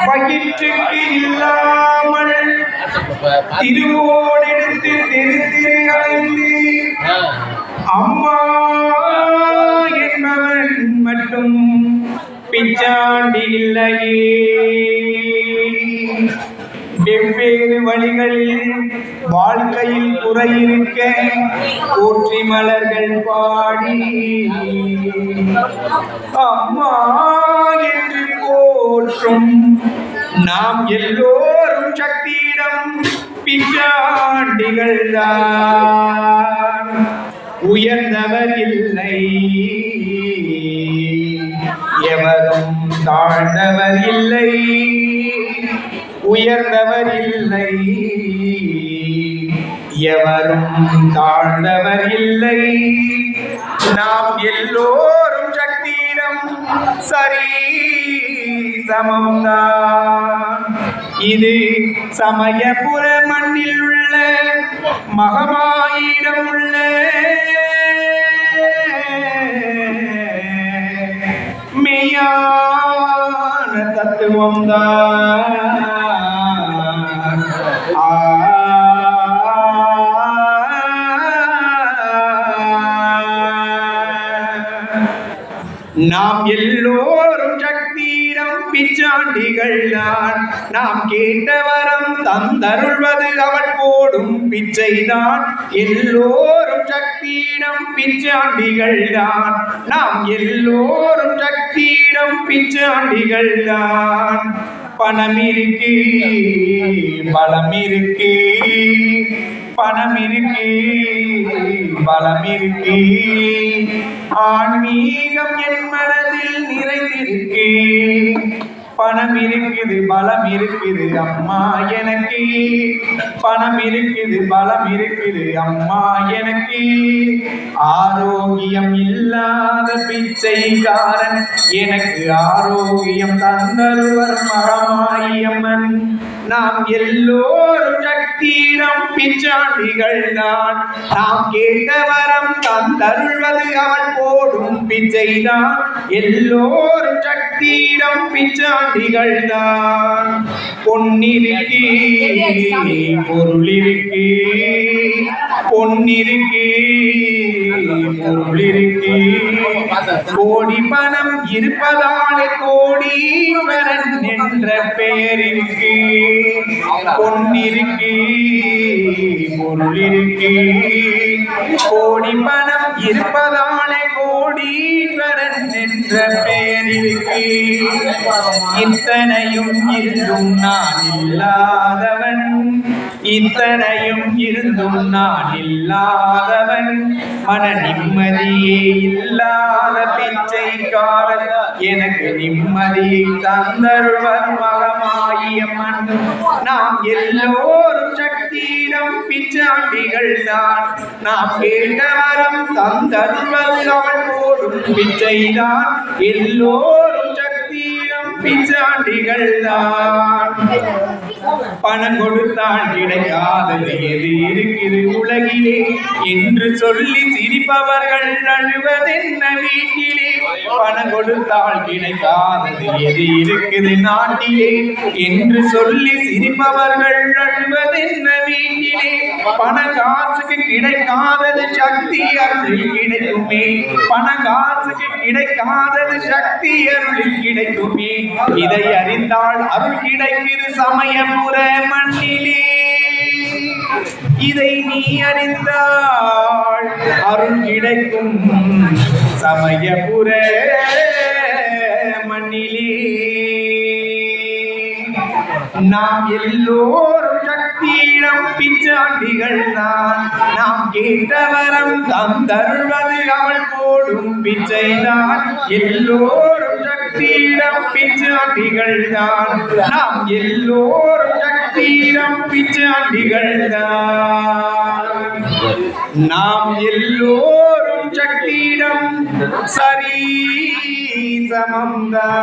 பயிற்றுக்கு இல்லாமல் திருவோடெடுத்து தெரு திரு அலைந்து அம்மா என்பவன் மட்டும் பிச்சாண்டி இல்லையே. வெவ்வேறு வழிகளில் வாழ்க்கையில் குறையிருக்க போற்றி மலர்கள் பாடி அம்மா என்று போற்றும் நாம் எல்லோரும் சக்தியிடம் பிச்சாண்டிகள் தான். உயர்ந்தவர் இல்லை, எவரும் தாழ்ந்தவர் இல்லை. உயர்ந்தவர் இல்லை, எவரும் தாழ்ந்தவர் இல்லை. நாம் எல்லோரும் சக்தியிடம் சரி சமம்தான். இது சமயபுர மண்ணில் உள்ள மகமாயிடம் உள்ள மெய்யான தத்துவம்தான். நாம் எல்லோரும் சக்தியிடம் பிச்சாண்டிகள் தான். நாம் கேட்ட வரம் தந்தருள்வது அவள் போடும் பிச்சைதான். எல்லோரும் சக்தியிடம் பிச்சாண்டிகள் தான். நாம் எல்லோரும் சக்தியிடம் பிச்சாண்டிகள் தான். பணம் இருக்கு, பலம் இருக்கு, பணம் இருக்கு, பலம் இருக்கு. ஆன்மீகம் என் மனதில் நிறைந்திருக்கு. பணம் இருக்குது, பலம் இருக்குது அம்மா எனக்கு. பணம் இருக்குது, பலம் இருக்குது அம்மா எனக்கு. ஆரோக்கியம் இல்லாத பிச்சைக்காரன் எனக்கு ஆரோக்கியம் தந்தருவர் மகமாயம்மன். நாம் எல்லோரும் சக்தியிடம் பிச்சாண்டிகள் தான். நாம் கேட்ட வரம் தந்தருள்வது அவள் போடும் பிச்சைதான். எல்லோரும் சக்தியிடம் பிச்சாண்டிகள் தான். பொன்னிருக்கு, பொருள் இருக்கு, பொன்னிருக்கு, பொருள் இருக்கு. கோடி பணம் இருப்பதாலே கோடீஸ்வரன் என்ற பெயர் இருக்கு. பொன்னிருக்கு, பொருள் இருக்கு. கோடி பணம் இருப்பதாலே கோடீஸ்வரன் என்ற பெயர் இருக்கு. இத்தனையும் இருந்தும் நான் இல்லாதவன், இத்தனையும் இருந்தும் நான் இல்லாதவன். மன நிம்மதியே இல்லாத பிச்சைக்காரன் எனக்கு நிம்மதியை தந்தருள்வர் மகமாயம்மன். நாம் எல்லோரும் சக்தியிடம் பிச்சாண்டிகள் தான். நாம் கேட்ட வரம் தந்தருள்வது அவள் போடும் பிச்சைதான். எல்லோரும் சக்தியிடம் பிச்சாண்டிகள் தான். பணம் கொடுத்தால் கிடைக்காதது எது இருக்குது உலகிலே என்று சொல்லி சிரிப்பவர்கள் அழுவதென்ன வீட்டிலே. பணம் கொடுத்தால் கிடைக்காதது எது இருக்குது நாட்டிலே என்று சொல்லி சிரிப்பவர்கள் அழுவதென்ன வீட்டிலே. பண காசுக்கு கிடைக்காதது சக்தி அருளில் கிடைக்குமே. பண காசுக்கு கிடைக்காதது சக்தி அருளில் கிடைக்குமே. இதை அறிந்தால் அருள் கிடைக்கிறது சமயபுர மண்ணிலே. இதை நீ அறிந்தால் அருள் கிடைக்கும் சமயபுர மண்ணிலே. நாம் எல்லோரும் சக்தியிடம் பிச்சாண்டிகள் தான். நாம் கேட்ட வரம் தந்தருள்வது அவள் போடும் பிச்சைதான். எல்லோரும் சக்தியிடம் பிச்சாண்டிகள் தான். நாம் எல்லோரும் சக்தியிடம் பிச்சாண்டிகள் தான். நாம் எல்லோரும் சக்தியிடம் சரி சமம்தான்.